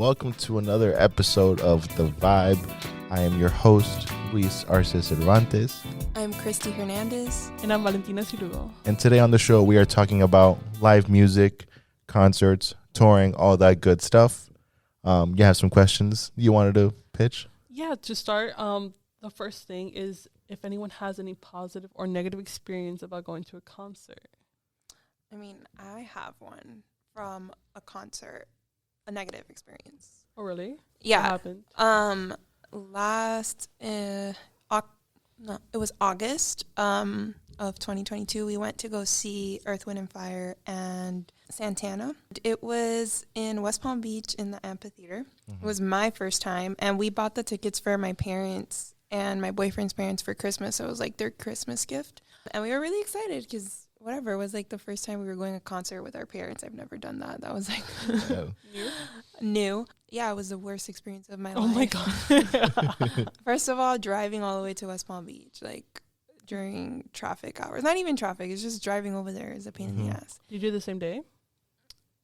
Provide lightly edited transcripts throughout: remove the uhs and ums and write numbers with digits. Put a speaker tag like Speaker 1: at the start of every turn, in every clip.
Speaker 1: welcome to another episode of The Vibe. I am your host, Luis Arce Cervantes.
Speaker 2: I'm Christy Hernandez.
Speaker 3: And I'm Valentina Cirugo.
Speaker 1: And today on the show, we are talking about live music, concerts, touring, all that good stuff. You have some questions you wanted to pitch?
Speaker 3: Yeah, to start, the first thing is if anyone has any positive or negative experience about going to a concert.
Speaker 2: I mean, I have one from a concert, a negative experience.
Speaker 3: Oh, really?
Speaker 2: Yeah.
Speaker 3: What happened?
Speaker 2: It was August of 2022. We went to go see Earth, Wind & Fire and Santana. It was in West Palm Beach in the amphitheater. It was my first time, and we bought the tickets for my parents and my boyfriend's parents for Christmas. So it was like their Christmas gift. And we were really excited because it was like the first time we were going to a concert with our parents. I've never done that. That was like new. Yeah, it was the worst experience of my life.
Speaker 3: Oh my God.
Speaker 2: First of all, driving all the way to West Palm Beach, like during traffic hours. Not even traffic, it's just driving over there is a pain in the ass.
Speaker 3: Did you do the same day?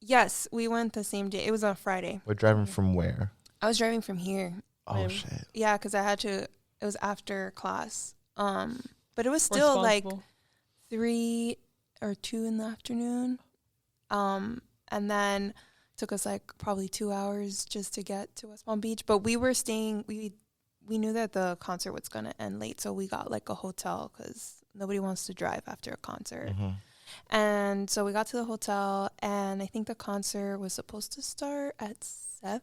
Speaker 2: Yes, we went the same day. It was on Friday.
Speaker 1: We're driving from where?
Speaker 2: I was driving from here.
Speaker 1: Oh, shit.
Speaker 2: Yeah, because it was after class. But it was still like 3 or 2 in the afternoon. And then took us like probably 2 hours just to get to West Palm Beach. But we were staying, we knew that the concert was going to end late. So we got like a hotel because nobody wants to drive after a concert. And so we got to the hotel, and I think the concert was supposed to start at 7.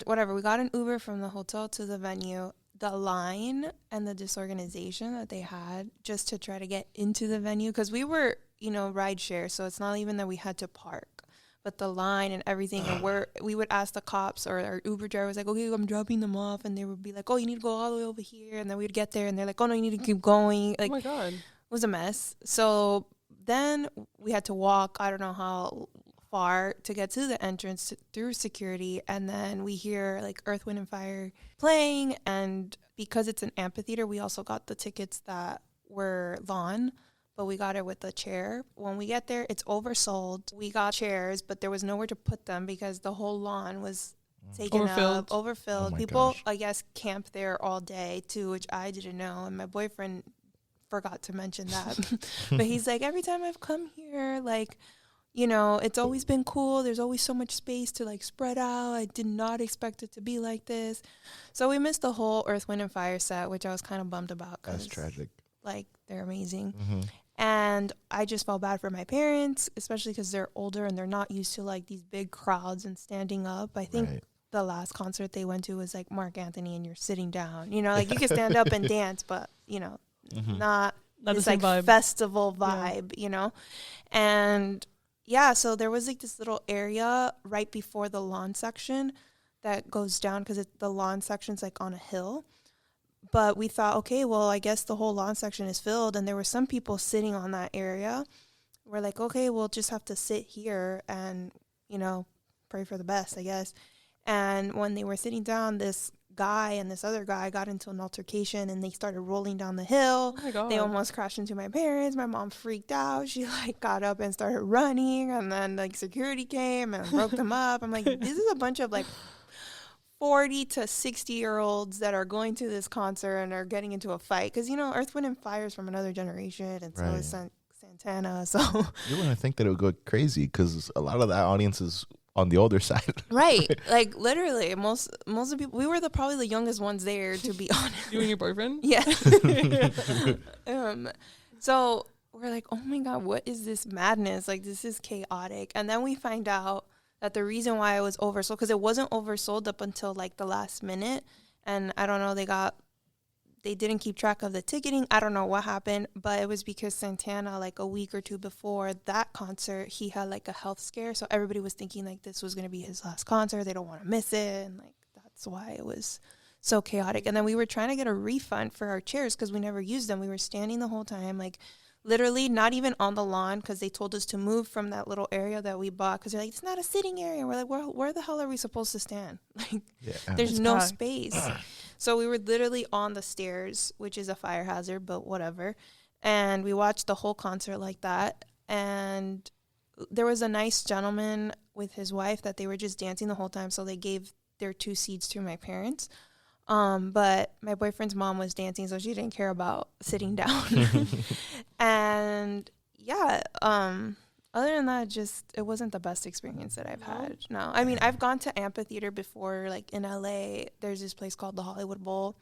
Speaker 2: Whatever, we got an Uber from the hotel to the venue. The line and the disorganization that they had just to try to get into the venue, because we were, ride share, so it's not even that we had to park, but the line and everything. And we would ask the cops, or our Uber driver was like, okay, I'm dropping them off, and they would be like, oh, you need to go all the way over here, and then we'd get there and they're like, oh no, you need to keep going. Like,
Speaker 3: oh my God,
Speaker 2: it was a mess. So then we had to walk, I don't know how far, to get to the entrance through security, and then we hear like Earth, Wind & Fire playing, and because it's an amphitheater, we also got the tickets that were lawn, but we got it with a chair. When we get there, it's oversold. We got chairs, but there was nowhere to put them because the whole lawn was taken up, overfilled.
Speaker 1: Oh
Speaker 2: People,
Speaker 1: gosh.
Speaker 2: I guess, camped there all day too, which I didn't know, and my boyfriend forgot to mention that. But he's like, every time I've come here, like, it's always been cool. There's always so much space to like spread out. I did not expect it to be like this. So we missed the whole Earth, Wind & Fire set, which I was kind of bummed about.
Speaker 1: That's tragic.
Speaker 2: Like, they're amazing. And I just felt bad for my parents, especially because they're older and they're not used to like these big crowds and standing up. I think the last concert they went to was like Mark Anthony, and you're sitting down. Like you can stand up and dance, but not this like vibe. Festival vibe, And yeah, so there was like this little area right before the lawn section that goes down, because the lawn section's like on a hill. But we thought, okay, well, I guess the whole lawn section is filled, and there were some people sitting on that area. We're like, okay, we'll just have to sit here and, pray for the best, I guess. And when they were sitting down, this guy and this other guy got into an altercation, and they started rolling down the hill.
Speaker 3: Oh my God.
Speaker 2: They almost crashed into my parents. My mom freaked out. She like got up and started running, and then like security came and broke them up. I'm like, this is a bunch of like 40 to 60-year-olds that are going to this concert and are getting into a fight, because Earth, Wind & Fire is from another generation, and so is Santana. So
Speaker 1: you wouldn't think that it would go crazy, because a lot of that audience is on the older side.
Speaker 2: Right. Like literally most of the people, we were probably the youngest ones there, to be honest.
Speaker 3: You and your boyfriend?
Speaker 2: Yeah. So we're like, oh my God, what is this madness? Like, this is chaotic. And then we find out that the reason why it was oversold, because it wasn't oversold up until like the last minute. And I don't know, they didn't keep track of the ticketing. I don't know what happened, but it was because Santana, like a week or two before that concert, he had like a health scare. So everybody was thinking like this was going to be his last concert. They don't want to miss it. And like, that's why it was so chaotic. And then we were trying to get a refund for our chairs because we never used them. We were standing the whole time, like literally not even on the lawn, because they told us to move from that little area that we bought, because they're like, it's not a sitting area. We're like, where the hell are we supposed to stand? Like, there's no space. So we were literally on the stairs, which is a fire hazard, but whatever. And we watched the whole concert like that. And there was a nice gentleman with his wife that they were just dancing the whole time, so they gave their 2 seats to my parents. But my boyfriend's mom was dancing, so she didn't care about sitting down. And yeah, other than that, just it wasn't the best experience that I've had. No, I mean, I've gone to amphitheater before, like in LA. There's this place called the Hollywood Bowl,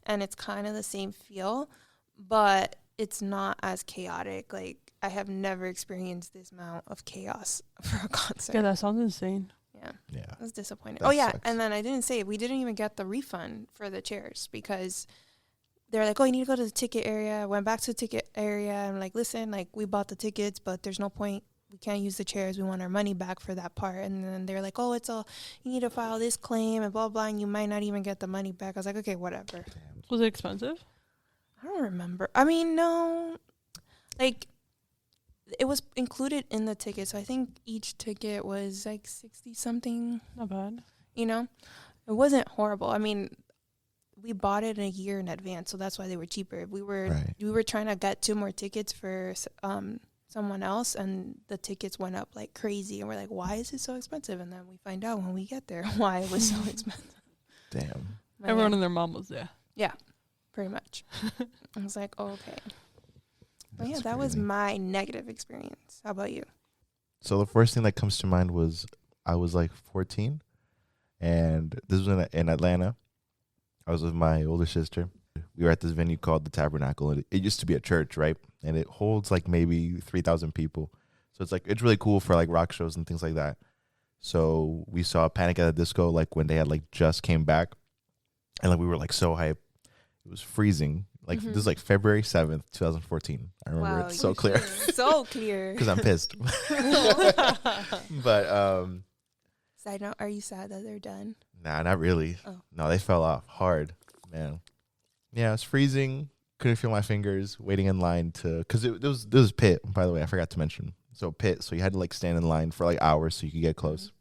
Speaker 2: and it's kind of the same feel, but it's not as chaotic. Like, I have never experienced this amount of chaos for a concert.
Speaker 3: Yeah, that sounds insane.
Speaker 1: Yeah.
Speaker 2: I was disappointed.
Speaker 1: That
Speaker 2: yeah,
Speaker 1: sucks.
Speaker 2: and then I didn't say it. We didn't even get the refund for the chairs because they're like, oh, you need to go to the ticket area. I went back to the ticket area. I'm like, listen, like, we bought the tickets, but there's no point. We can't use the chairs. We want our money back for that part. And then they're like, oh, you need to file this claim and blah, blah, and you might not even get the money back. I was like, okay, whatever.
Speaker 3: Was it expensive?
Speaker 2: I don't remember. I mean, no. Like, it was included in the ticket. So I think each ticket was like 60-something.
Speaker 3: Not bad.
Speaker 2: You know? It wasn't horrible. I mean, we bought it a year in advance, so that's why they were cheaper. We were trying to get 2 more tickets for someone else, and the tickets went up like crazy, and we're like, why is it so expensive? And then we find out when we get there why it was so expensive.
Speaker 1: Damn.
Speaker 2: But
Speaker 3: Everyone and their mom was there.
Speaker 2: yeah, pretty much. I was like, oh, okay. But yeah,
Speaker 1: That's
Speaker 2: that was
Speaker 1: crazy.
Speaker 2: my negative experience. How about you?
Speaker 1: So the first thing that comes to mind was I was like 14, and this was in Atlanta. I was with my older sister. We were at this venue called the Tabernacle, and it used to be a church, right? And it holds like maybe 3,000 people. So it's really cool for like rock shows and things like that. So we saw Panic at the Disco like when they had like just came back, and like we were like so hyped. It was freezing. Like this is like February 7th, 2014. I remember it so clear.
Speaker 2: So clear.
Speaker 1: Because I'm pissed. But
Speaker 2: Side note, are you sad that they're done?
Speaker 1: nah, not really.
Speaker 2: Oh.
Speaker 1: No, they fell off hard, man. Yeah, it's freezing. Couldn't feel my fingers. Waiting in line because it was pit. By the way, I forgot to mention. So pit. So you had to like stand in line for like hours so you could get close.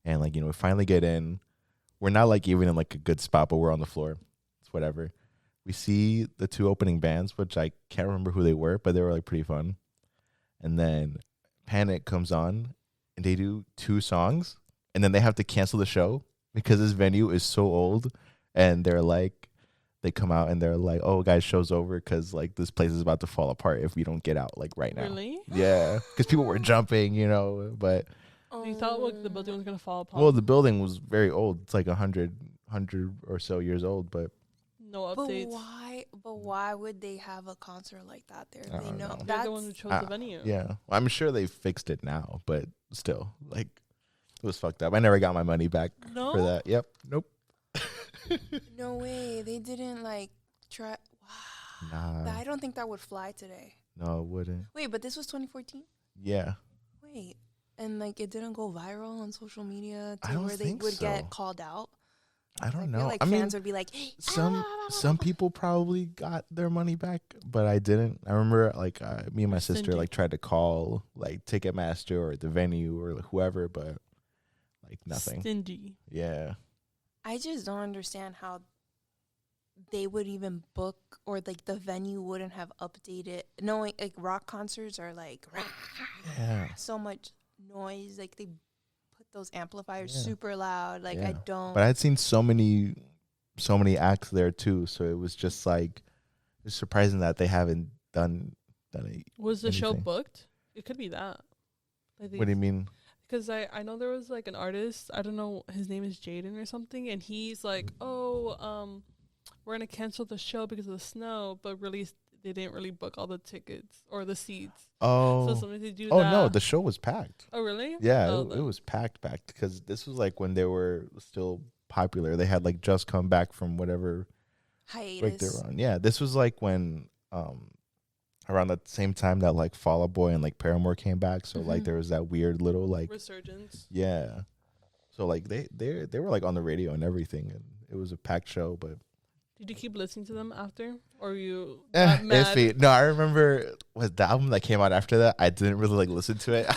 Speaker 1: And like we finally get in. We're not like even in like a good spot, but we're on the floor. It's whatever. We see the 2 opening bands, which I can't remember who they were, but they were like pretty fun. And then Panic comes on, and they do 2 songs, and then they have to cancel the show because this venue is so old. And they come out and they're like, "Oh, guys, show's over because like this place is about to fall apart if we don't get out like right now."
Speaker 3: Really?
Speaker 1: Yeah, because people were jumping, but
Speaker 3: You thought like the building was gonna fall apart?
Speaker 1: well, the building was very old. It's like 100 or so years old, but.
Speaker 3: No updates.
Speaker 2: But why would they have a concert like that there?
Speaker 1: I
Speaker 2: They
Speaker 1: don't
Speaker 2: know
Speaker 1: know.
Speaker 3: They're
Speaker 2: that's
Speaker 3: the ones who chose the venue.
Speaker 1: Yeah, well, I'm sure they fixed it now, but still, like, it was fucked up. I never got my money back
Speaker 3: No?
Speaker 1: for that. Yep, nope.
Speaker 2: no way. They didn't like try. Wow.
Speaker 1: Nah,
Speaker 2: I don't think that would fly today.
Speaker 1: no, it wouldn't.
Speaker 2: Wait, but this was 2014.
Speaker 1: Yeah,
Speaker 2: Wait, and like it didn't go viral on social media
Speaker 1: I
Speaker 2: to
Speaker 1: don't
Speaker 2: where they
Speaker 1: think
Speaker 2: would
Speaker 1: so.
Speaker 2: get called out.
Speaker 1: I don't
Speaker 2: I
Speaker 1: know.
Speaker 2: feel like
Speaker 1: I mean,
Speaker 2: fans would be like,
Speaker 1: some people probably got their money back, but I didn't. I remember like me and my sister
Speaker 3: Cindy.
Speaker 1: like tried to call like Ticketmaster or the venue or whoever, but like nothing.
Speaker 3: Stingy.
Speaker 1: Yeah,
Speaker 2: I just don't understand how they would even book or like the venue wouldn't have updated. Knowing like rock concerts are like
Speaker 1: yeah.
Speaker 2: so much noise. Like they put those amplifiers
Speaker 1: Yeah.
Speaker 2: super loud. Like
Speaker 1: Yeah.
Speaker 2: I don't.
Speaker 1: But I had seen so many acts there too, so it was just like it's surprising that they haven't done it.
Speaker 3: Was the show
Speaker 1: Anything.
Speaker 3: booked? It could be that.
Speaker 1: What do you mean?
Speaker 3: Because I know there was like an artist, I don't know, his name is Jaden or something, and he's like, we're gonna cancel the show because of the snow, but really they didn't really book all the tickets or the seats.
Speaker 1: Oh,
Speaker 3: So sometimes they do
Speaker 1: oh
Speaker 3: that.
Speaker 1: no, the show was packed.
Speaker 3: Oh really?
Speaker 1: Yeah,
Speaker 3: Oh,
Speaker 1: it was packed because this was like when they were still popular. They had like just come back from whatever break they
Speaker 2: hiatus.
Speaker 1: were on. Yeah, this was like when around the same time that like Fall Out Boy and like Paramore came back. So like
Speaker 2: Mhm.
Speaker 1: there was that weird little like
Speaker 3: Resurgence.
Speaker 1: yeah. So like they were like on the radio and everything, and it was a packed show. But
Speaker 3: Did you keep listening to them after, or you got mad?
Speaker 1: iffy. No, I remember was the album that came out after that. I didn't really like listen to it.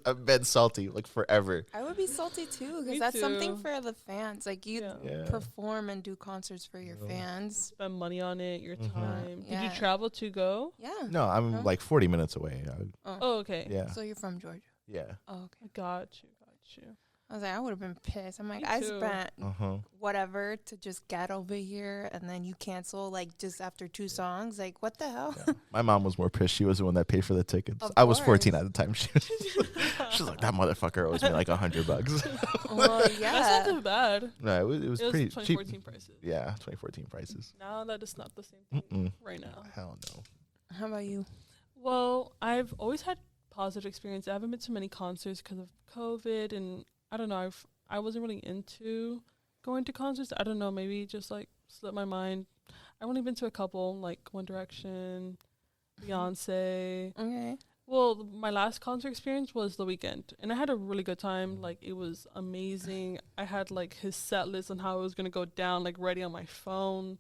Speaker 1: I've been salty like forever.
Speaker 2: I would be salty too
Speaker 3: Me
Speaker 2: because that's something
Speaker 3: too.
Speaker 2: for the fans. Like you
Speaker 3: Yeah.
Speaker 1: Yeah.
Speaker 2: perform and do concerts for your
Speaker 1: Yeah.
Speaker 2: fans.
Speaker 3: Spend money on it, your
Speaker 1: Mhm.
Speaker 3: time. Did
Speaker 2: Yeah.
Speaker 3: you travel to go?
Speaker 2: Yeah.
Speaker 1: No, I'm
Speaker 2: Huh?
Speaker 1: like 40 minutes away.
Speaker 3: Oh, okay.
Speaker 1: Yeah.
Speaker 2: So you're from Georgia.
Speaker 1: Yeah.
Speaker 2: Oh, okay.
Speaker 3: I got you.
Speaker 2: I was like, I would have been pissed. I'm like,
Speaker 3: Me
Speaker 2: I
Speaker 3: too.
Speaker 2: spent
Speaker 1: Uh-huh.
Speaker 2: whatever to just get over here, and then you cancel like just after 2 songs. Like, what the hell?
Speaker 1: Yeah. My mom was more pissed. She was the one that paid for the tickets.
Speaker 2: Of
Speaker 1: I was 14
Speaker 2: course.
Speaker 1: at the time. She was like, that motherfucker owes me like $100.
Speaker 2: Well, yeah.
Speaker 3: That's not too bad.
Speaker 1: No, it was pretty cheap.
Speaker 3: 2014 prices.
Speaker 1: Yeah, 2014 prices.
Speaker 3: Now that is not the same thing
Speaker 1: Mm-mm.
Speaker 3: right now.
Speaker 1: Hell no.
Speaker 2: How about you?
Speaker 3: Well, I've always had positive experience. I haven't been to many concerts because of COVID, and I don't know. I wasn't really into going to concerts. I don't know. Maybe just like slipped my mind. I've only been to a couple, like One Direction, Beyonce.
Speaker 2: Okay.
Speaker 3: Well, my last concert experience was The Weeknd, and I had a really good time. Like, it was amazing. I had like his set list on how it was gonna go down, like ready on my phone.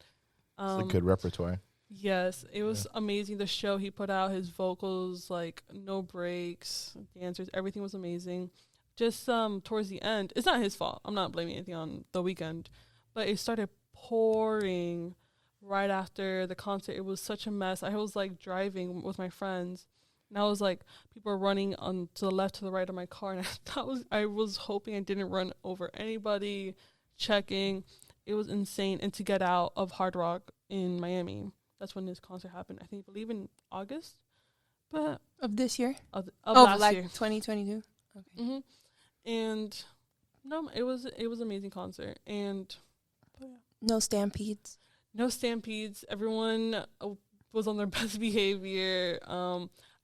Speaker 1: It's a good repertoire.
Speaker 3: Yes, it was amazing. The show he put out, his vocals, like no breaks, dancers, everything was amazing. Just towards the end, it's not his fault. I'm not blaming anything on The Weeknd, but it started pouring right after the concert. It was such a mess. I was like driving with my friends, and I was like, people were running on to the left, to the right of my car, and I was hoping I didn't run over anybody. Checking, it was insane. And to get out of Hard Rock in Miami, that's when this concert happened. I believe in August, but
Speaker 2: Of this year?
Speaker 3: of
Speaker 2: Oh,
Speaker 3: last
Speaker 2: like
Speaker 3: year.
Speaker 2: 2022. Okay.
Speaker 3: hmm And no, it was an amazing concert, and
Speaker 2: No stampedes.
Speaker 3: no stampedes. Everyone was on their best behavior.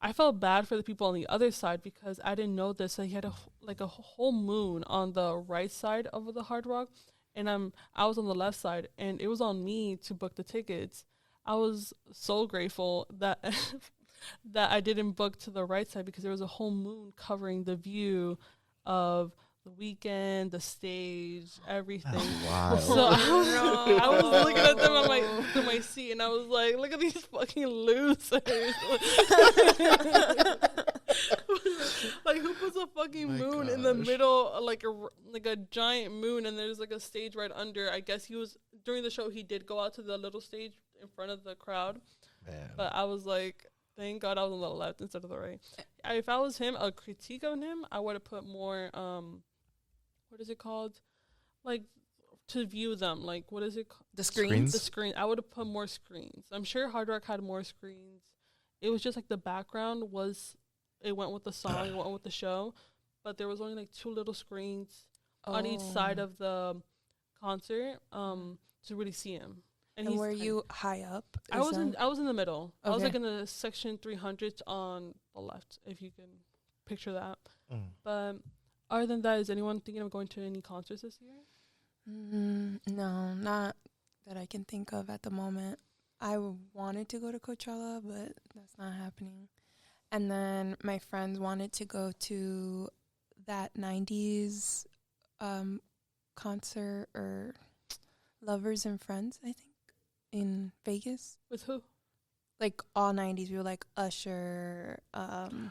Speaker 3: I felt bad for the people on the other side because I didn't know this. So he had a whole moon on the right side of the Hard Rock, and I was on the left side, and it was on me to book the tickets. I was so grateful that that I didn't book to the right side because there was a whole moon covering the view of The Weeknd, the stage, everything.
Speaker 1: Wow.
Speaker 3: So I was looking at them on my seat, and I was like, "Look at these fucking losers!" Like, who puts a fucking moon in the middle, like a giant moon, and there's like a stage right under? I guess he was during the show. He did go out to the little stage in front of the crowd,
Speaker 1: Man.
Speaker 3: but I was like, thank God I was on the left instead of the right. If I was him, a critique on him, I would have put more what is it called? Like, to view them. Like, what is it called?
Speaker 2: The screens?
Speaker 3: The screen. I would have put more screens. I'm sure Hard Rock had more screens. It was just like the background it went with the song, it went with the show. But there was only like 2 little screens on each side of the concert to really see him.
Speaker 2: And were you high up?
Speaker 3: I was in the middle. I was
Speaker 2: Okay.
Speaker 3: like in the section 300 on the left, if you can picture that. But other than that, is anyone thinking of going to any concerts this year?
Speaker 2: No, not that I can think of at the moment. I wanted to go to Coachella, but that's not happening. And then my friends wanted to go to that 90s concert, or Lovers and Friends, I think, in Vegas.
Speaker 3: With who?
Speaker 2: Like all 90s. We were like Usher,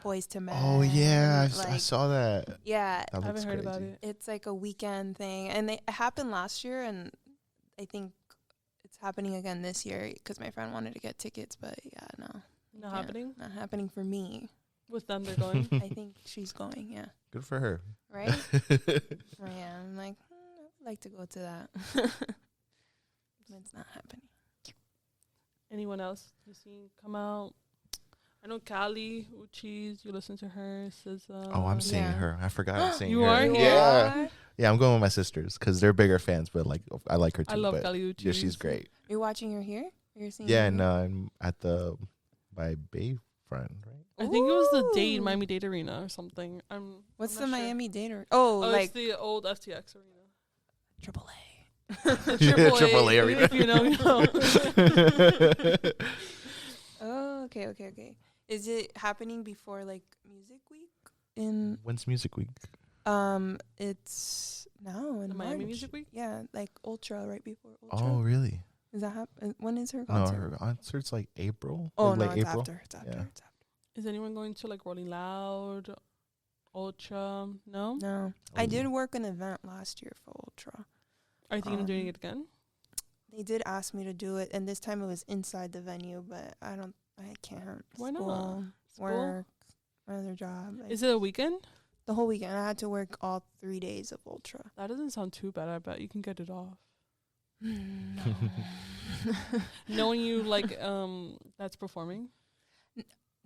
Speaker 2: Boys to Men.
Speaker 1: Oh, yeah. I
Speaker 2: like,
Speaker 1: saw that.
Speaker 2: Yeah.
Speaker 1: That
Speaker 3: I
Speaker 1: looks
Speaker 3: haven't heard
Speaker 1: crazy.
Speaker 3: about it.
Speaker 2: It's like a weekend thing. And it happened last year, and I think it's happening again this year because my friend wanted to get tickets. But yeah, no.
Speaker 3: Not
Speaker 2: Yeah,
Speaker 3: happening?
Speaker 2: Not happening for me.
Speaker 3: With them, they're going?
Speaker 2: I think she's going, yeah.
Speaker 1: Good for her.
Speaker 2: Right? Oh, yeah, I'm like, I'd like to go to that. But it's not happening.
Speaker 3: Anyone else you seen come out? I know Callie Uchis. You listen to her. SZA.
Speaker 1: Oh, I'm seeing
Speaker 2: Yeah.
Speaker 1: her. I forgot I'm seeing
Speaker 3: You
Speaker 1: her.
Speaker 3: are?
Speaker 1: Yeah. Yeah, I'm going with my sisters because they're bigger fans, but like I like her too.
Speaker 3: I love
Speaker 1: but
Speaker 3: Callie Uchis.
Speaker 1: yeah, she's great.
Speaker 2: You're watching her here? You're seeing
Speaker 1: Yeah,
Speaker 2: her
Speaker 1: and
Speaker 2: here?
Speaker 1: I'm at the by Bayfront, right?
Speaker 3: I think it was the Dade,
Speaker 2: Ooh.
Speaker 3: Miami Dade Arena or something.
Speaker 2: What's
Speaker 3: I'm
Speaker 2: the
Speaker 3: not sure.
Speaker 2: Miami Dade?
Speaker 3: Oh,
Speaker 2: like
Speaker 3: it's the old FTX Arena.
Speaker 2: AAA.
Speaker 3: Triple
Speaker 1: A arena.
Speaker 3: If you know, you know.
Speaker 2: Oh, okay. Is it happening before like Music Week? In
Speaker 1: When's Music Week?
Speaker 2: it's now in
Speaker 3: The Miami
Speaker 2: March.
Speaker 3: Music Week?
Speaker 2: Yeah, like Ultra right before Ultra.
Speaker 1: Oh, really?
Speaker 2: Is that when is her
Speaker 1: No,
Speaker 2: concert?
Speaker 1: her concert's like April.
Speaker 2: Oh
Speaker 1: like
Speaker 2: no,
Speaker 1: late
Speaker 2: it's
Speaker 1: April.
Speaker 2: after. It's after.
Speaker 1: Yeah.
Speaker 2: It's after.
Speaker 3: Is anyone going to like Rolling Loud, Ultra? No?
Speaker 2: No, I did work an event last year for Ultra.
Speaker 3: Are you thinking of doing it again?
Speaker 2: They did ask me to do it, and this time it was inside the venue, but I can't.
Speaker 3: Why not?
Speaker 2: School,
Speaker 3: School?
Speaker 2: work, another job.
Speaker 3: Is it a weekend?
Speaker 2: The whole weekend. I had to work all 3 days of Ultra.
Speaker 3: That doesn't sound too bad. I bet you can get it off.
Speaker 2: No.
Speaker 3: Knowing you like that's performing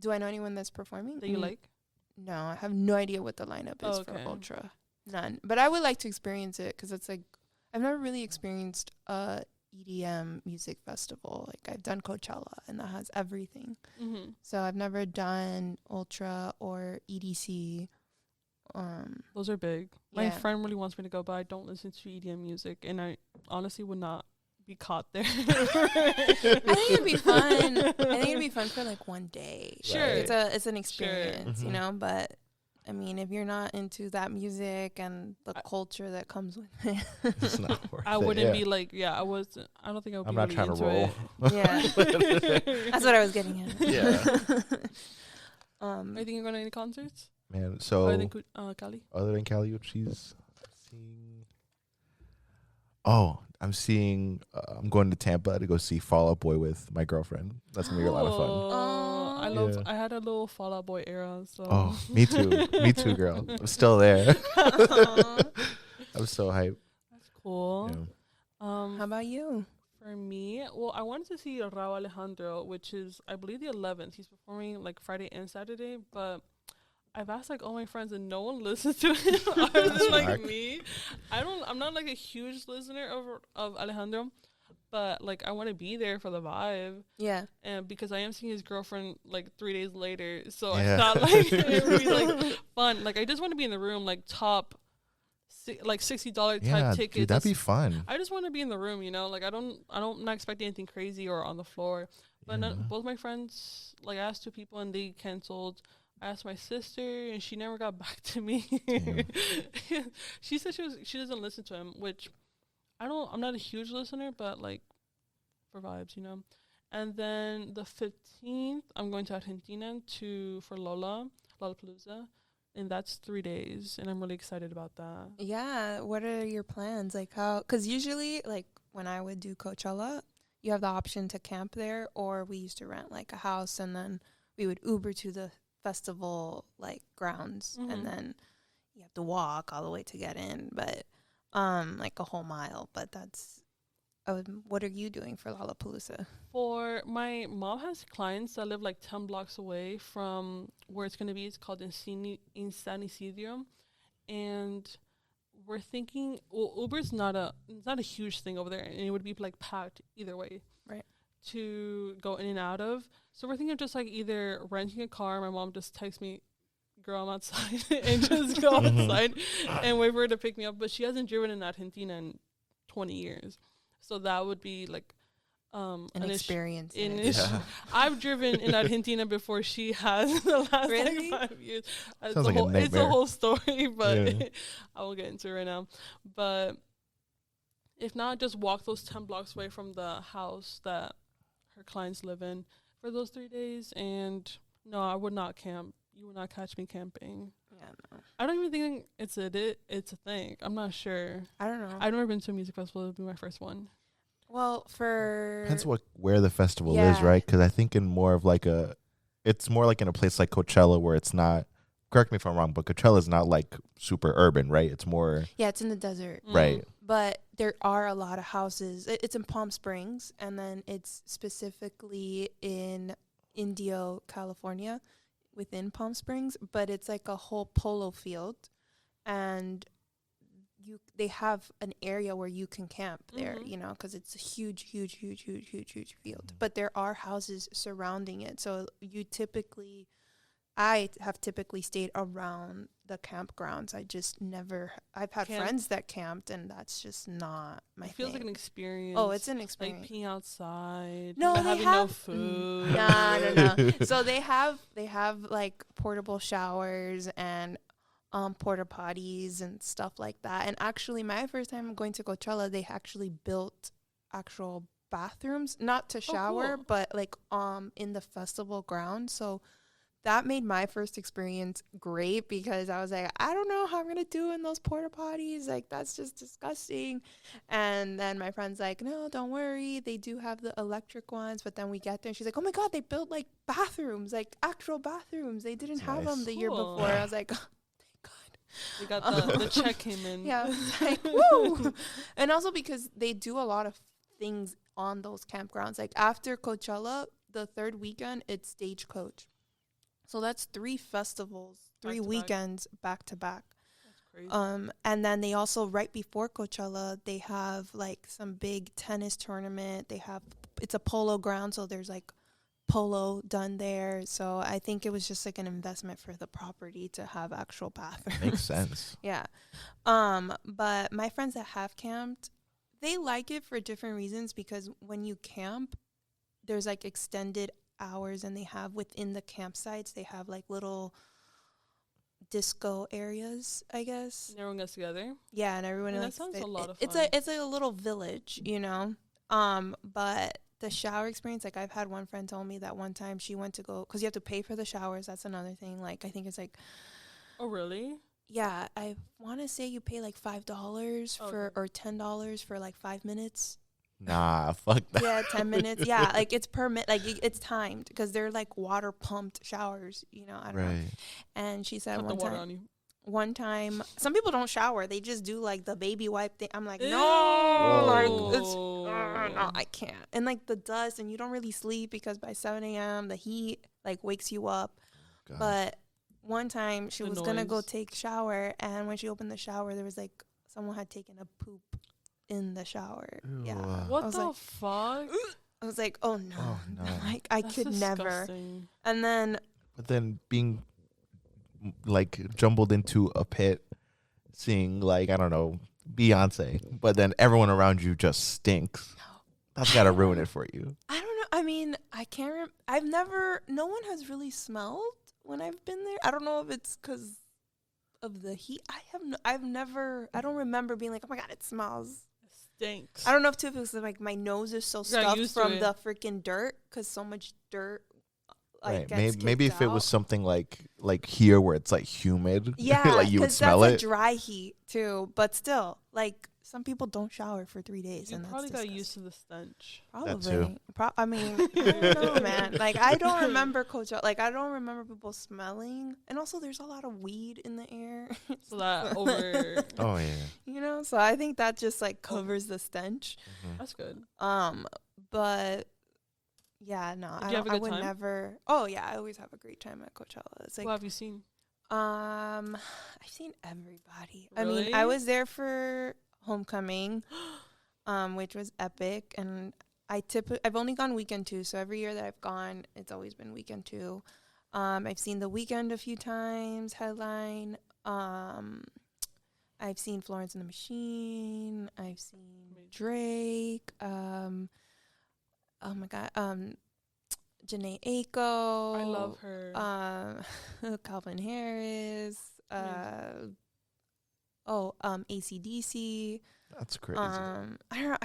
Speaker 2: Do I know anyone that's performing?
Speaker 3: that you like?
Speaker 2: No, I have no idea what the lineup is for Ultra. None. But I would like to experience it because it's like I've never really experienced a EDM music festival. Like I've done Coachella and that has everything.
Speaker 3: Mm-hmm.
Speaker 2: So I've never done Ultra or EDC.
Speaker 3: Those are big. My
Speaker 2: Yeah.
Speaker 3: friend really wants me to go, but I don't listen to EDM music, and I honestly would not be caught there.
Speaker 2: I think it'd be fun. I think it'd be fun for like one day.
Speaker 3: Sure.
Speaker 2: It's an experience,
Speaker 1: Sure.
Speaker 2: you know, but I mean, if you're not into that music and the culture that comes with it,
Speaker 1: It's not worth
Speaker 3: I
Speaker 1: it,
Speaker 3: wouldn't
Speaker 1: yeah.
Speaker 3: be like, I wasn't. I don't think I would
Speaker 1: I'm
Speaker 3: be
Speaker 1: not
Speaker 3: really
Speaker 1: trying to
Speaker 3: into
Speaker 1: roll.
Speaker 2: yeah, that's what I was getting at.
Speaker 1: Yeah.
Speaker 3: Are you thinking you're going to any concerts?
Speaker 1: Man, so
Speaker 3: Other than Cali?
Speaker 1: other than Cali, which she's seeing. Oh, I'm seeing. I'm going to Tampa to go see Fall Out Boy with my girlfriend. That's gonna be a lot of fun.
Speaker 3: Oh, I love.
Speaker 1: Yeah.
Speaker 3: I had a little Fall Out Boy era. So.
Speaker 1: Oh, me too. Me too, girl. I'm still there. I'm so hyped.
Speaker 3: That's cool.
Speaker 1: Yeah.
Speaker 2: How about you?
Speaker 3: For me, well, I wanted to see Rauw Alejandro, which is, I believe, the 11th. He's performing like Friday and Saturday, but I've asked like all my friends and no one listens to him other than like
Speaker 1: whack.
Speaker 3: me. I'm not like a huge listener of Alejandro, but like I want to be there for the vibe,
Speaker 2: Yeah.
Speaker 3: and because I am seeing his girlfriend like 3 days later, so
Speaker 1: Yeah.
Speaker 3: I thought like it would be like fun. Like I just want to be in the room, like top, like $60 type
Speaker 1: Yeah,
Speaker 3: tickets.
Speaker 1: dude, that'd be fun.
Speaker 3: I just want to be in the room, you know. Like I'm not expecting anything crazy or on the floor. But
Speaker 1: Yeah.
Speaker 3: both my friends, like I asked 2 people and they canceled. I asked my sister and she never got back to me. She said she doesn't listen to him, which I'm not a huge listener, but like for vibes, you know. And then the 15th, I'm going to Argentina for Lollapalooza. And that's 3 days, and I'm really excited about that.
Speaker 2: Yeah. What are your plans? Like how? Because usually, like when I would do Coachella, you have the option to camp there, or we used to rent like a house, and then we would Uber to the festival like grounds,
Speaker 3: Mhm.
Speaker 2: and then you have to walk all the way to get in, but like a whole mile. But that's. What are you doing for Lollapalooza?
Speaker 3: For my mom has clients that live like 10 blocks away from where it's going to be. It's called in San Isidro. And we're thinking, well, Uber's not a huge thing over there. And it would be like packed either way.
Speaker 2: Right.
Speaker 3: To go in and out of. So we're thinking of just like either renting a car. My mom just texts me, girl, I'm outside. And just go outside and wait for her to pick me up. But she hasn't driven in Argentina in 20 years. So that would be like
Speaker 2: An experience.
Speaker 1: Yeah.
Speaker 3: I've driven in Argentina before she has the last
Speaker 2: Really?
Speaker 3: like 5 years.
Speaker 1: Sounds like a
Speaker 3: It's a
Speaker 1: nightmare.
Speaker 3: whole story, but
Speaker 1: Yeah.
Speaker 3: I won't get into it right now. But if not, just walk those 10 blocks away from the house that her clients live in for those 3 days. And no, I would not camp. You would not catch me camping.
Speaker 2: Yeah, no.
Speaker 3: I don't even think it's a thing. I'm not sure.
Speaker 2: I don't know.
Speaker 3: I've never been to a music festival. It would be my first one.
Speaker 2: Well, for
Speaker 1: Depends where the festival is,
Speaker 2: Yeah.
Speaker 1: right? Because I think in more of like it's more like in a place like Coachella where it's not. Correct me if I'm wrong, but Coachella is not like super urban, right? It's more
Speaker 2: yeah, it's in the desert.
Speaker 1: right.
Speaker 2: But there are a lot of houses. It's in Palm Springs, and then it's specifically in Indio, California, within Palm Springs. But it's like a whole polo field, and they have an area where you can camp there,
Speaker 3: Mhm.
Speaker 2: you know, because it's a huge field. But there are houses surrounding it, so I have typically stayed around the campgrounds. I've had
Speaker 3: Camp.
Speaker 2: friends that camped, and that's just not my
Speaker 3: It feels
Speaker 2: thing.
Speaker 3: like an experience.
Speaker 2: Oh, it's an
Speaker 3: like
Speaker 2: experience.
Speaker 3: peeing outside.
Speaker 2: No,
Speaker 3: but
Speaker 2: they
Speaker 3: having
Speaker 2: have
Speaker 3: no food.
Speaker 2: No. So they have like portable showers and porta potties and stuff like that. And actually, my first time going to Coachella, they actually built actual bathrooms, not to shower,
Speaker 3: cool.
Speaker 2: but like in the festival grounds. So that made my first experience great, because I was like, I don't know how I'm gonna do in those porta potties. Like, that's just disgusting. And then my friend's like, no, don't worry, they do have the electric ones. But then we get there, and she's like, oh my god, they built like bathrooms, like actual bathrooms. They didn't have
Speaker 1: Nice.
Speaker 2: them the year
Speaker 3: Cool.
Speaker 2: before. I was like, oh, thank god.
Speaker 3: They got the check came in.
Speaker 2: Yeah, like woo. And also because they do a lot of things on those campgrounds. Like after Coachella, the third weekend, it's Stagecoach. So that's 3 festivals, 3 weekends back to back.
Speaker 3: That's crazy.
Speaker 2: And then they also, right before Coachella, they have like some big tennis tournament. It's a polo ground, so there's like polo done there. So I think it was just like an investment for the property to have actual bathrooms.
Speaker 1: Makes sense.
Speaker 2: Yeah. But my friends that have camped, they like it for different reasons, because when you camp, there's like extended hours, and they have within the campsites, they have like little disco areas, I guess.
Speaker 3: And everyone gets together.
Speaker 2: Yeah, and everyone
Speaker 3: that
Speaker 2: like
Speaker 3: sounds a lot of fun.
Speaker 2: it's like a little village, you know. But the shower experience, like I've had one friend tell me that one time she went to go, because you have to pay for the showers. That's another thing. Like I think it's like,
Speaker 3: oh really?
Speaker 2: Yeah, I want to say you pay like $5 for or $10 for like 5 minutes.
Speaker 1: Nah, fuck that.
Speaker 2: Yeah, 10 minutes. Yeah, like it's like it's timed, because they're like water pumped showers, you know. I don't know. And she said one time, some people don't shower, they just do like the baby wipe thing. I'm like, no, like it's no, I can't. And like the dust, and you don't really sleep because by 7 a.m. the heat like wakes you up. God. But one time she was gonna go take shower, and when she opened the shower, there was like someone had taken a poop in the shower.
Speaker 1: Ew.
Speaker 2: Yeah.
Speaker 3: What the fuck?
Speaker 2: I was like, oh no. Like I
Speaker 3: That's
Speaker 2: could
Speaker 3: disgusting.
Speaker 2: never. And then
Speaker 1: but then being like jumbled into a pit, seeing like, I don't know, Beyonce, but then everyone around you just stinks. That's gotta ruin it for you.
Speaker 2: I don't know. I mean, I can't. No one has really smelled when I've been there. I don't know if it's because of the heat. I don't remember being like, oh my God, it smells.
Speaker 3: Stinks.
Speaker 2: I don't know if too, because like my nose is so stuffed from the freaking dirt, because so much dirt. Like,
Speaker 1: right. Maybe if it was something like here where it's like humid,
Speaker 2: yeah,
Speaker 1: like you would smell
Speaker 2: that's
Speaker 1: it.
Speaker 2: A dry heat too, but still, like some people don't shower for 3 days,
Speaker 3: you
Speaker 2: and
Speaker 3: probably
Speaker 2: that's
Speaker 3: got used to the stench.
Speaker 2: Probably. I mean, I don't know, man. Like I don't remember Coachella. Like I don't remember people smelling, and also there's a lot of weed in the air.
Speaker 3: So that over.
Speaker 1: Oh yeah.
Speaker 2: You know, so I think that just like covers the stench.
Speaker 3: Mm-hmm. That's good.
Speaker 2: But yeah, no, I would never. Oh yeah, I always have a great time at Coachella. It's like,
Speaker 3: what have you seen?
Speaker 2: I've seen everybody.
Speaker 3: Really?
Speaker 2: I mean, I was there for Homecoming, which was epic, and I've only gone weekend 2, so every year that I've gone, it's always been weekend 2. I've seen The Weeknd a few times headline. I've seen Florence and the Machine. I've seen Drake. Oh my God. Janae Aiko.
Speaker 3: I love her.
Speaker 2: Calvin Harris. AC/DC.
Speaker 1: That's crazy.
Speaker 2: I don't know.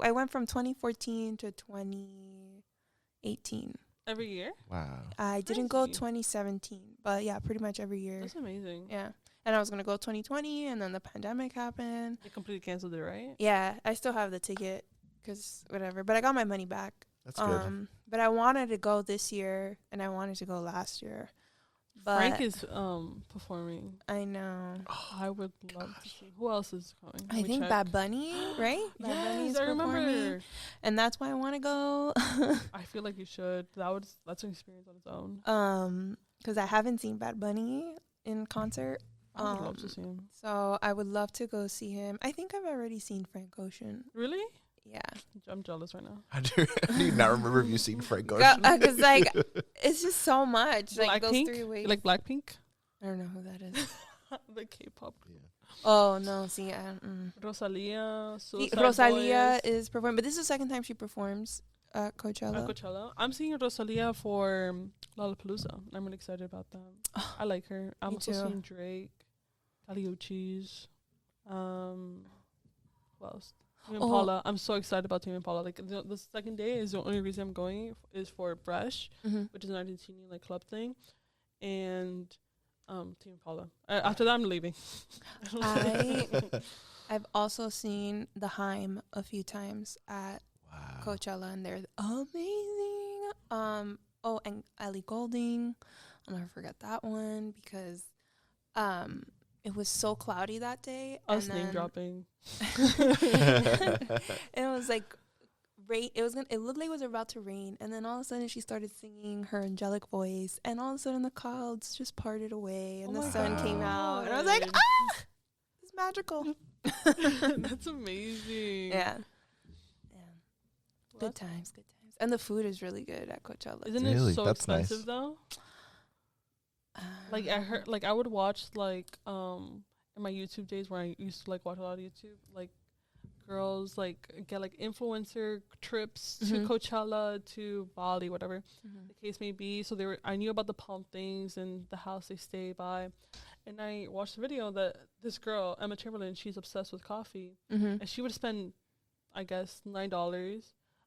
Speaker 2: I went from 2014 to 2018.
Speaker 3: Every year?
Speaker 1: Wow.
Speaker 2: I didn't go 2017, but yeah, pretty much every year.
Speaker 3: That's amazing.
Speaker 2: Yeah. And I was going to go 2020, and then the pandemic happened.
Speaker 3: They completely canceled it, right?
Speaker 2: Yeah. I still have the ticket, because whatever. But I got my money back.
Speaker 1: That's good.
Speaker 2: But I wanted to go this year, and I wanted to go last year. But
Speaker 3: Frank is performing.
Speaker 2: I know.
Speaker 3: I would love to see. Who else is coming?
Speaker 2: I think Bad Bunny, right?
Speaker 3: Yes,
Speaker 2: Bunny is
Speaker 3: I remember.
Speaker 2: performing, and that's why I want to go.
Speaker 3: I feel like you should. That's an experience on its own.
Speaker 2: Because I haven't seen Bad Bunny in concert.
Speaker 3: I would love to see him.
Speaker 2: So I would love to go see him. I think I've already seen Frank Ocean.
Speaker 3: Really?
Speaker 2: Yeah.
Speaker 3: I'm jealous right now.
Speaker 1: I do not remember if you've seen Frank Ocean.
Speaker 2: Because like it's just so much.
Speaker 3: Like
Speaker 2: those
Speaker 3: Pink?
Speaker 2: 3 weeks.
Speaker 3: You like Blackpink?
Speaker 2: I don't know who that is.
Speaker 3: The K-pop.
Speaker 1: Yeah.
Speaker 2: Oh no, see,
Speaker 3: Rosalia.
Speaker 2: Rosalia is performing, but this is the second time she performs at Coachella.
Speaker 3: I'm seeing Rosalia for Lollapalooza. I'm really excited about that. I like her. I'm also seeing Drake, Kali Uchis. Who else? Tame Impala. I'm so excited about Tame Impala. Like the second day is the only reason I'm going is for Bresh, which is an Argentinian like club thing, and Tame Impala. After that, I'm leaving.
Speaker 2: I've also seen The Haim a few times at Coachella, and they're amazing. And Ellie Goulding, I'll never forget that one, because It was so cloudy that day.
Speaker 3: Us name dropping.
Speaker 2: It was like rain. It looked like it was about to rain, and then all of a sudden she started singing her angelic voice, and all of a sudden the clouds just parted away, and the sun came out, and I was like, ah, it's magical.
Speaker 3: That's amazing.
Speaker 2: Yeah. Good times. And the food is really good at Coachella.
Speaker 3: Isn't it so expensive though? Like I heard, like I would watch like in my YouTube days where I used to like watch a lot of YouTube, like girls like get like influencer trips to Coachella, to Bali, whatever the case may be. So I knew about the Palm Things and the house they stay by, and I watched the video that this girl Emma Chamberlain, she's obsessed with coffee, and she would spend, I guess, $9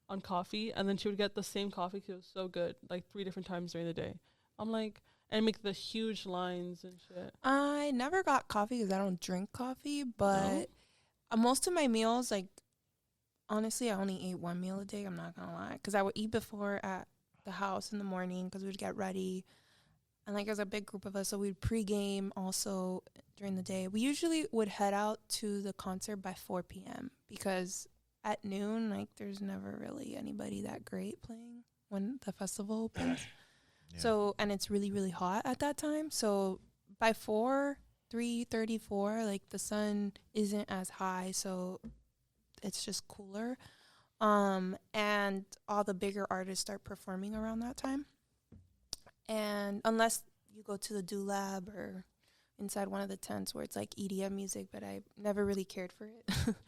Speaker 3: on coffee, and then she would get the same coffee because it was so good, like 3 different times during the day. I'm like, and make the huge lines and shit.
Speaker 2: I never got coffee because I don't drink coffee, but most of my meals, like, honestly, I only ate 1 meal a day. I'm not going to lie. Because I would eat before at the house in the morning because we would get ready. And, like, there's a big group of us, so we'd pregame also during the day. We usually would head out to the concert by 4 p.m. because at noon, like, there's never really anybody that great playing when the festival opens. Yeah. So, and it's really, really hot at that time. So by 3:34, like the sun isn't as high, so it's just cooler. And all the bigger artists start performing around that time. And unless you go to the Do Lab or inside one of the tents where it's like EDM music, but I never really cared for it.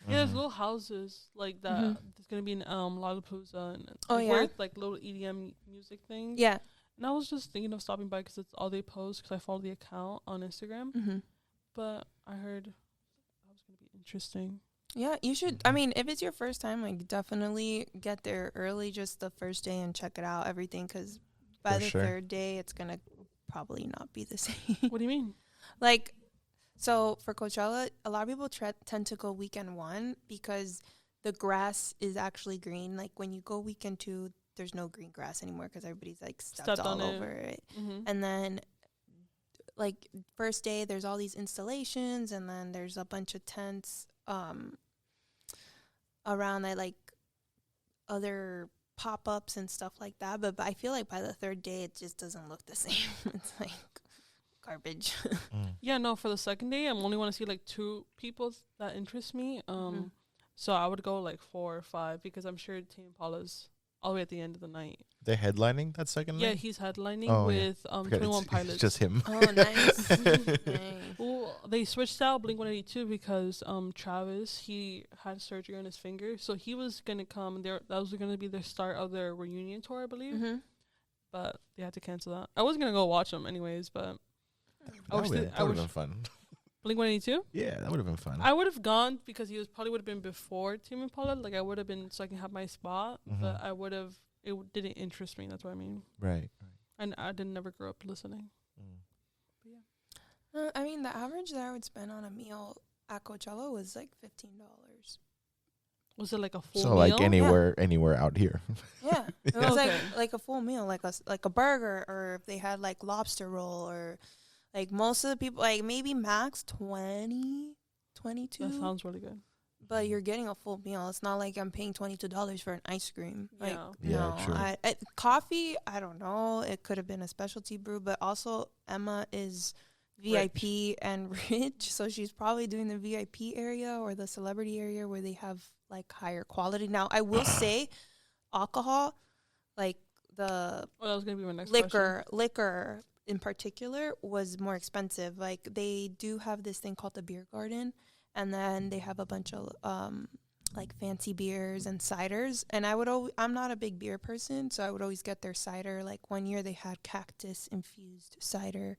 Speaker 3: Yeah, there's little houses like that. There's gonna be in Lollapalooza and
Speaker 2: where
Speaker 3: it's like little EDM music things.
Speaker 2: Yeah.
Speaker 3: And I was just thinking of stopping by because it's all they post, because I follow the account on Instagram. But I heard that was going to be interesting.
Speaker 2: Yeah, you should. I mean, if it's your first time, like, definitely get there early just the first day and check it out, everything, because by the third day, it's going to probably not be the same.
Speaker 3: What do you mean?
Speaker 2: Like, so for Coachella, a lot of people tend to go weekend 1 because the grass is actually green. Like, when you go weekend 2, there's no green grass anymore because everybody's like stepped all over it. And then like first day there's all these installations, and then there's a bunch of tents around that, like other pop-ups and stuff like that, but I feel like by the third day it just doesn't look the same. It's like garbage.
Speaker 3: Yeah, no, for the second day I only want to see like 2 people that interest me. So I would go like 4 or 5 because I'm sure Tame Impala's all the way at the end of the night.
Speaker 1: They're headlining that second night?
Speaker 3: Yeah, he's headlining with 21 Pilots.
Speaker 1: It's just him.
Speaker 2: Oh, nice.
Speaker 3: Well, they switched out Blink-182 because Travis, he had surgery on his finger. So he was going to come. That was going to be the start of their reunion tour, I believe. But they had to cancel that. I was going to go watch them anyways, but
Speaker 1: that would have been fun.
Speaker 3: Blink-182?
Speaker 1: Yeah, that would have been fun.
Speaker 3: I would have gone because he probably would have been before Tame Impala. Like, I would have been so I can have my spot, but I would have, didn't interest me. That's what I mean.
Speaker 1: Right.
Speaker 3: And I didn't never grow up listening.
Speaker 2: But yeah. I mean, the average that I would spend on a meal at Coachella was like $15.
Speaker 3: Was it like a full
Speaker 1: so
Speaker 3: meal?
Speaker 1: Like anywhere out here.
Speaker 2: Yeah. It was like a full meal, like a burger, or if they had like lobster roll, or like most of the people, like maybe max 20, 22.
Speaker 3: That sounds really good.
Speaker 2: But you're getting a full meal. It's not like I'm paying $22 for an ice cream.
Speaker 3: Yeah.
Speaker 2: Like,
Speaker 1: yeah,
Speaker 2: no.
Speaker 1: true.
Speaker 2: Coffee, I don't know. It could have been a specialty brew, but also Emma is VIP and rich, so she's probably doing the VIP area or the celebrity area where they have like higher quality. Now, I will say alcohol, like the
Speaker 3: that was gonna be my next
Speaker 2: liquor in particular was more expensive. Like they do have this thing called the beer garden, and then they have a bunch of like fancy beers and ciders. And I'm not a big beer person, so I would always get their cider. Like one year they had cactus infused cider,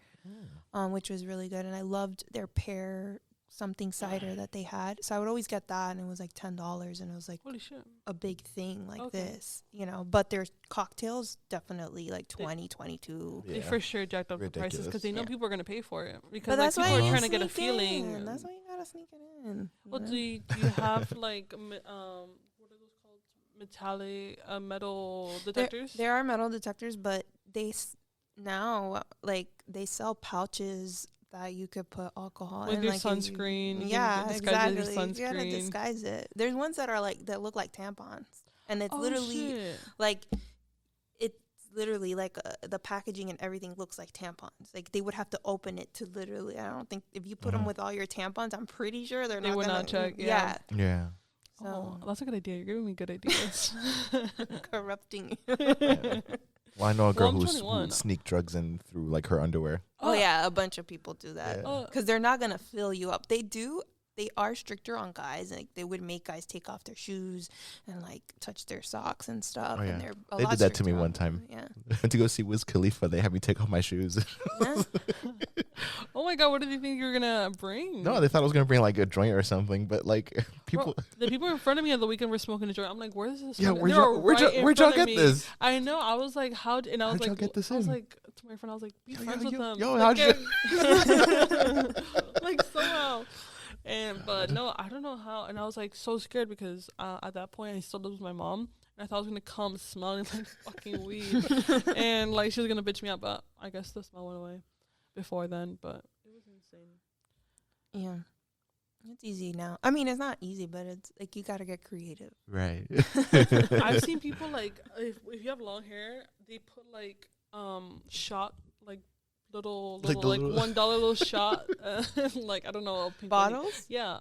Speaker 2: which was really good. And I loved their pear something cider that they had. So I would always get that, and it was like $10, and it was like
Speaker 3: holy shit,
Speaker 2: a big thing like this, you know. But their cocktails definitely like 22.
Speaker 3: They for sure jacked up the prices because they know people are going to pay for it, because
Speaker 2: that's
Speaker 3: like, people
Speaker 2: why
Speaker 3: are trying to get a feeling.
Speaker 2: That's why you gotta sneak it in.
Speaker 3: Well, do you have like what are those called? Metal detectors?
Speaker 2: There are metal detectors, but they now like they sell pouches that you could put alcohol
Speaker 3: with
Speaker 2: in,
Speaker 3: your
Speaker 2: like,
Speaker 3: sunscreen.
Speaker 2: Exactly.
Speaker 3: Your sunscreen.
Speaker 2: You gotta disguise it. There's ones that are like that look like tampons, and it's literally like it's literally like the packaging and everything looks like tampons. Like they would have to open it to literally. I don't think if you put them with all your tampons, I'm pretty sure they
Speaker 3: would
Speaker 2: gonna
Speaker 3: not check.
Speaker 1: Yeah.
Speaker 2: So
Speaker 3: that's a good idea. You're giving me good ideas.
Speaker 2: corrupting.
Speaker 1: Well, I know a girl who
Speaker 3: 21.
Speaker 1: sneak drugs in through like her underwear.
Speaker 2: Oh yeah, a bunch of people do that
Speaker 1: Yeah.
Speaker 2: because they're not gonna fill you up. They do. They are stricter on guys. Like they would make guys take off their shoes and like touch their socks and stuff.
Speaker 1: Oh, yeah.
Speaker 2: And they're
Speaker 1: They did that to me one time.
Speaker 2: Yeah.
Speaker 1: I went to go see Wiz Khalifa. They had me take off my shoes.
Speaker 2: Yeah.
Speaker 3: Oh my god, what did you think you were gonna bring?
Speaker 1: No, they thought I was gonna bring like a joint or something. But like people,
Speaker 3: The people in front of me on the weekend were smoking a joint. I'm like, where's this?
Speaker 1: yeah,
Speaker 3: from?
Speaker 1: where'd
Speaker 3: They were
Speaker 1: y'all
Speaker 3: in front of
Speaker 1: get
Speaker 3: me.
Speaker 1: this?
Speaker 3: I know. I was like, how? And I was
Speaker 1: How'd y'all
Speaker 3: like,
Speaker 1: get this
Speaker 3: I was
Speaker 1: in?
Speaker 3: like to my friend, I was like, be
Speaker 1: Yo,
Speaker 3: friends
Speaker 1: yo,
Speaker 3: with
Speaker 1: yo,
Speaker 3: them.
Speaker 1: yo,
Speaker 3: like,
Speaker 1: how'd
Speaker 3: like somehow. But no, I don't know how. And I was like so scared because at that point I still lived with my mom, and I thought I was gonna come smelling like fucking weed, and like she was gonna bitch me out. But I guess the smell went away before then. But it was insane.
Speaker 2: Yeah. It's easy now. I mean, it's not easy, but it's like you gotta get creative.
Speaker 1: Right.
Speaker 3: I've seen people like if you have long hair, they put like shot like little
Speaker 1: Like the
Speaker 3: like
Speaker 1: little-
Speaker 3: $1 little shot like I don't know
Speaker 2: Bottles?
Speaker 3: Yeah,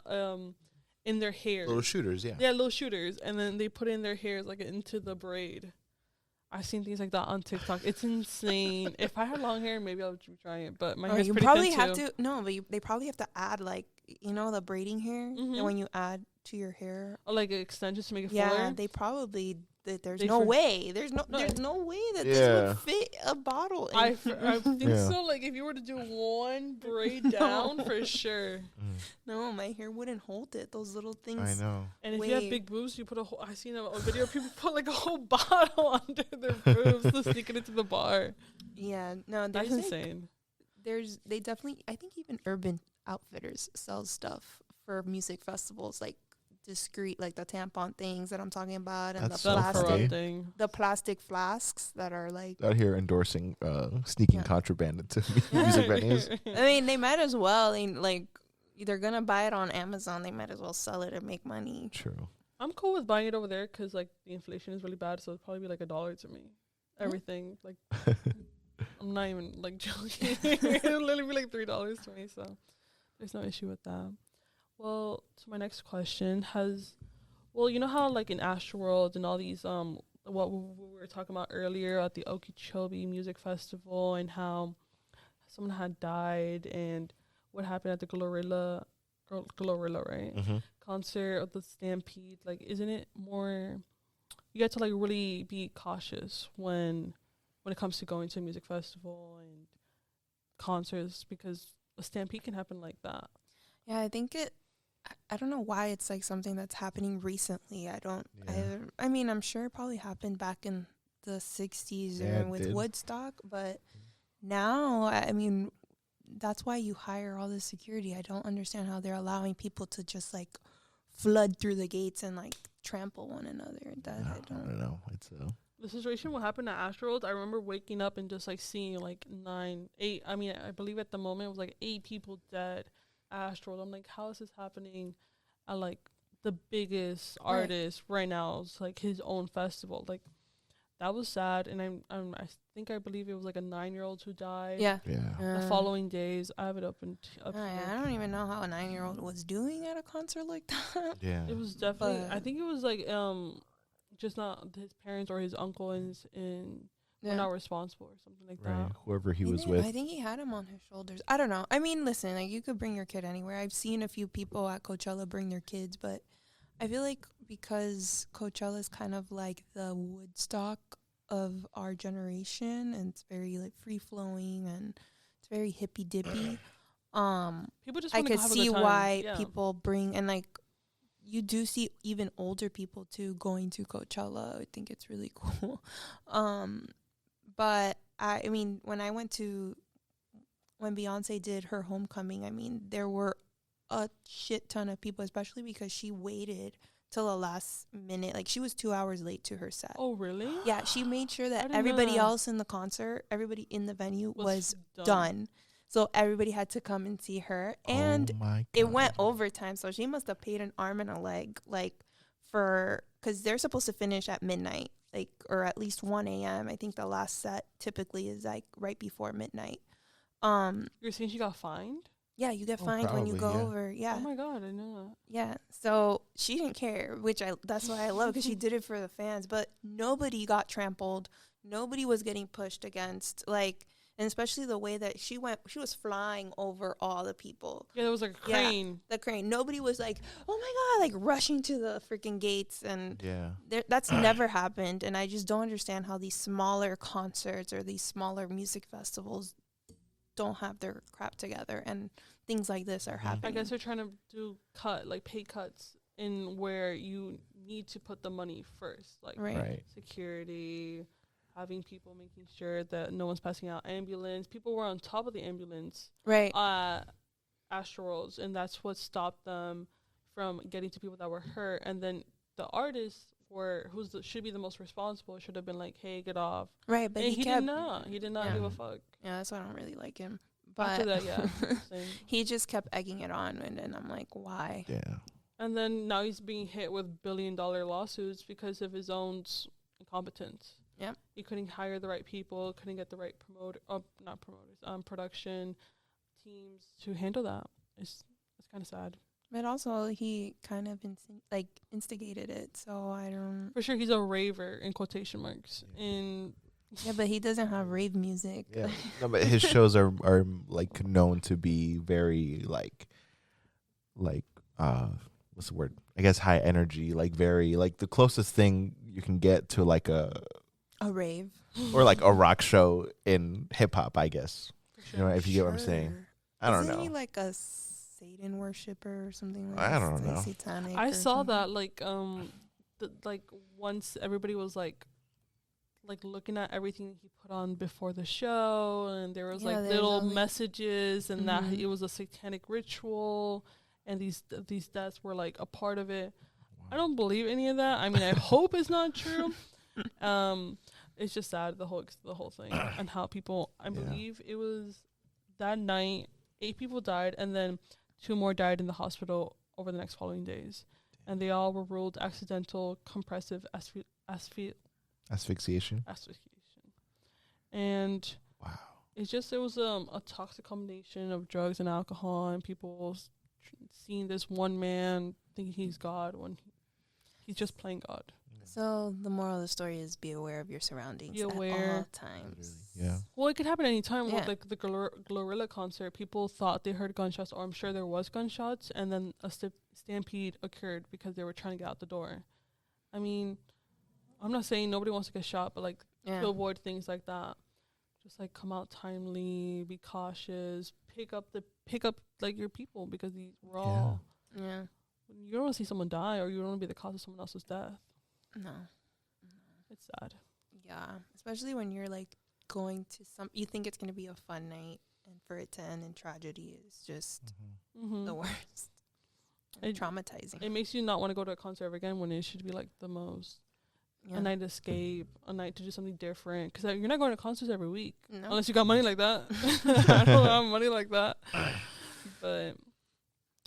Speaker 3: in their hair.
Speaker 1: Little shooters, yeah.
Speaker 3: Yeah, little shooters, and then they put in their hairs like into the braid. I've seen things like that on TikTok. It's insane. If I had long hair, maybe I would try it. But my hair's
Speaker 2: you
Speaker 3: pretty
Speaker 2: probably
Speaker 3: thin
Speaker 2: have
Speaker 3: too.
Speaker 2: to. No, but they probably have to add like the braiding hair,
Speaker 3: Mhm.
Speaker 2: and when you add to your hair.
Speaker 3: Or like extensions to make it
Speaker 2: Yeah,
Speaker 3: fuller.
Speaker 2: they probably. There's
Speaker 3: They
Speaker 2: no
Speaker 3: for-
Speaker 2: way. There's no way that this
Speaker 1: Yeah.
Speaker 2: would fit a bottle.
Speaker 3: I think
Speaker 1: Yeah.
Speaker 3: so. Like if you were to do one braid down, for sure.
Speaker 2: No, my hair wouldn't hold it. Those little things.
Speaker 1: I know.
Speaker 3: And if you have
Speaker 2: Wait.
Speaker 3: big boobs, you put a whole. I seen a video of people put like a whole bottle under their boobs to sneak it into the bar.
Speaker 2: Yeah, no,
Speaker 3: That's
Speaker 2: there's like,
Speaker 3: insane.
Speaker 2: they definitely. I think even Urban Outfitters sells stuff for music festivals, like discreet, like the tampon things that I'm talking about, and
Speaker 1: That's
Speaker 2: the
Speaker 1: so
Speaker 2: plastic,
Speaker 1: funny.
Speaker 3: Corrupting.
Speaker 2: the plastic flasks that are like.
Speaker 1: Out here endorsing sneaking
Speaker 2: Yeah.
Speaker 1: contraband into
Speaker 2: Yeah.
Speaker 1: music venues.
Speaker 2: I mean, they might as well. They're gonna buy it on Amazon. They might as well sell it and make money.
Speaker 1: True.
Speaker 3: I'm cool with buying it over there because like the inflation is really bad, so it'd probably be like $1 to me. Everything like I'm not even like joking. It'll literally be like $3 to me, so there's no issue with that. Well, so my next question you know how like in Astroworld and all these what we were talking about earlier at the Okeechobee Music Festival and how someone had died and what happened at the Glorilla, right?
Speaker 1: Mm-hmm.
Speaker 3: Concert of the Stampede, like isn't it more you get to like really be cautious when it comes to going to a music festival and concerts because a stampede can happen like that.
Speaker 2: Yeah, I think I don't know why it's like something that's happening recently.
Speaker 1: Yeah.
Speaker 2: I mean, I'm sure it probably happened back in the 60s
Speaker 1: Yeah,
Speaker 2: or
Speaker 1: it
Speaker 2: with
Speaker 1: did.
Speaker 2: Woodstock, but now, I mean, that's why you hire all this security. I don't understand how they're allowing people to just like flood through the gates and like trample one another. That I
Speaker 1: I
Speaker 2: don't.
Speaker 1: don't know. It's
Speaker 3: The situation what happened at Astroworld, I remember waking up and just like seeing like 8. I mean, I believe at the moment it was like 8 people dead at Astroworld. I'm like, how is this happening at like the biggest
Speaker 2: Right.
Speaker 3: artist right now? It's like his own festival. Like that was sad. And I believe it was like a 9-year-old who died.
Speaker 2: Yeah.
Speaker 1: yeah.
Speaker 3: The following days, I have it up and
Speaker 2: Oh, yeah, I don't even know how a 9-year-old was doing at a concert like that.
Speaker 1: Yeah.
Speaker 3: It was definitely. I
Speaker 2: But-
Speaker 3: think it was like just not his parents or his uncle were not responsible or something like
Speaker 1: Right.
Speaker 3: that.
Speaker 1: Whoever he was
Speaker 2: did.
Speaker 1: with.
Speaker 2: I think he had him on his shoulders. I don't know. I mean, listen, like you could bring your kid anywhere. I've seen a few people at Coachella bring their kids, but I feel like because Coachella is kind of like the Woodstock of our generation, and it's very like free flowing and it's very hippy dippy.
Speaker 3: People just
Speaker 2: I
Speaker 3: want to
Speaker 2: could
Speaker 3: have a
Speaker 2: see
Speaker 3: good time.
Speaker 2: why
Speaker 3: Yeah.
Speaker 2: people bring, and like you do see even older people too going to Coachella. I think it's really cool. But I mean, when Beyonce did her homecoming, I mean, there were a shit ton of people, especially because she waited till the last minute. Like she was 2 hours late to her set.
Speaker 3: Oh, really?
Speaker 2: Yeah, she made sure that
Speaker 3: didn't know
Speaker 2: everybody
Speaker 3: that.
Speaker 2: else in the concert, everybody in the venue was
Speaker 3: done.
Speaker 2: done So everybody had to come and see her. And it went overtime. So she must have paid an arm and a leg, like, because they're supposed to finish at midnight, like, or at least 1 a.m. I think the last set typically is like right before midnight.
Speaker 3: You're saying she got fined?
Speaker 2: Yeah, you get fined when you go over. Yeah.
Speaker 3: Oh my God, I know that.
Speaker 2: Yeah. So she didn't care, that's why I love, because she did it for the fans. But nobody got trampled. Nobody was getting pushed against, like, and especially the way that she was flying over all the people.
Speaker 3: Yeah, there was like a crane.
Speaker 2: Yeah, the crane. Nobody was like, oh my God, like rushing to the freaking gates. And that's never happened. And I just don't understand how these smaller concerts or these smaller music festivals don't have their crap together. And things like this are happening.
Speaker 3: I guess they're trying to do pay cuts in where you need to put the money first. Like security, having people making sure that no one's passing out. Ambulance. People were on top of the ambulance.
Speaker 2: Right.
Speaker 3: Astroworlds, and that's what stopped them from getting to people that were hurt. And then the artists should be the most responsible should have been like, hey, get off.
Speaker 2: Right, but
Speaker 3: he did not give a fuck.
Speaker 2: Yeah, that's why I don't really like him. But
Speaker 3: after that,
Speaker 2: he just kept egging it on, and I'm like, why?
Speaker 1: Yeah. And
Speaker 3: then now he's being hit with billion-dollar lawsuits because of his own incompetence.
Speaker 2: Yeah,
Speaker 3: he couldn't hire the right people, couldn't get the right production teams to handle that. It's kind of sad.
Speaker 2: But also, he kind of instigated it, so I don't.
Speaker 3: For sure, he's a raver in quotation marks.
Speaker 2: Yeah, but he doesn't have rave music.
Speaker 1: Yeah, no, but his shows are like known to be very like what's the word? I guess high energy, like very like the closest thing you can get to like a
Speaker 2: rave
Speaker 1: or like a rock show in hip hop, I guess. Sure. You know, if you get what I'm saying. I don't know.
Speaker 2: Isn't he like a Satan worshiper or something like
Speaker 1: that? I don't know.
Speaker 2: Satanic.
Speaker 3: I saw that once everybody was like looking at everything he put on before the show, and there was little messages and that it was a satanic ritual, and these deaths were like a part of it. I don't believe any of that. I mean, I hope it's not true. It's just sad, the whole thing, and how people. I believe it was that night 8 people died, and then 2 more died in the hospital over the next following days, and they all were ruled accidental compressive
Speaker 1: asphyxiation.
Speaker 3: And it was a toxic combination of drugs and alcohol, and people seeing this one man thinking he's God when he's just playing God.
Speaker 2: So the moral of the story is be aware of your surroundings.
Speaker 3: Be aware.
Speaker 2: At all times.
Speaker 1: Yeah.
Speaker 3: Well, it could happen anytime. Yeah. With the Glorilla concert, people thought they heard gunshots, or I'm sure there was gunshots, and then a stampede occurred because they were trying to get out the door. I mean, I'm not saying nobody wants to get shot, but to avoid things like that, just come out timely, be cautious, pick up your people, because we're all.
Speaker 2: Yeah.
Speaker 3: You don't want to see someone die, or you don't want to be the cause of someone else's death.
Speaker 2: No.
Speaker 3: It's sad.
Speaker 2: Yeah, especially when you're going to you think it's going to be a fun night, and for it to end in tragedy is just the worst. Traumatizing.
Speaker 3: It makes you not want to go to a concert ever again, when it should be the most a night to escape, a night to do something different, because you're not going to concerts every week unless you got money like that. I don't have money like that, but.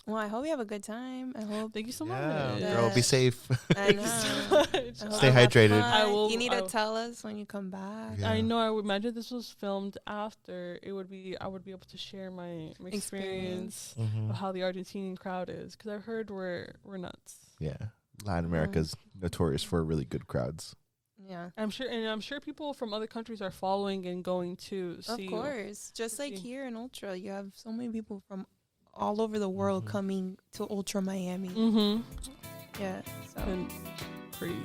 Speaker 2: Well, I hope you have a good time. I hope.
Speaker 3: Thank you so much.
Speaker 1: Girl, be safe.
Speaker 2: I know.
Speaker 1: Stay hydrated.
Speaker 2: You need to tell us when you come back.
Speaker 3: Yeah. I know. I would imagine this was filmed after. I would be able to share my experience of how the Argentinian crowd is, because I've heard we're nuts.
Speaker 1: Yeah, Latin America's notorious for really good crowds.
Speaker 2: Yeah,
Speaker 3: I'm sure people from other countries are following and going to see.
Speaker 2: Of course, just like here in Ultra, you have so many people from all over the world coming to Ultra Miami. Yeah, so
Speaker 3: and crazy.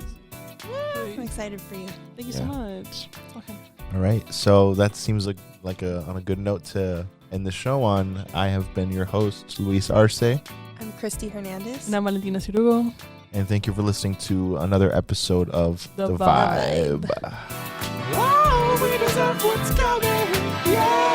Speaker 2: I'm excited for you.
Speaker 3: Thank you so much. Okay.
Speaker 1: All right, so that seems like on a good note to end the show on. I have been your host, Luis Arce.
Speaker 2: I'm Christy Hernandez.
Speaker 3: And I'm Valentina Cirugo.
Speaker 1: And thank you for listening to another episode of The Vibe.
Speaker 2: Wow, we deserve what's coming. Yeah.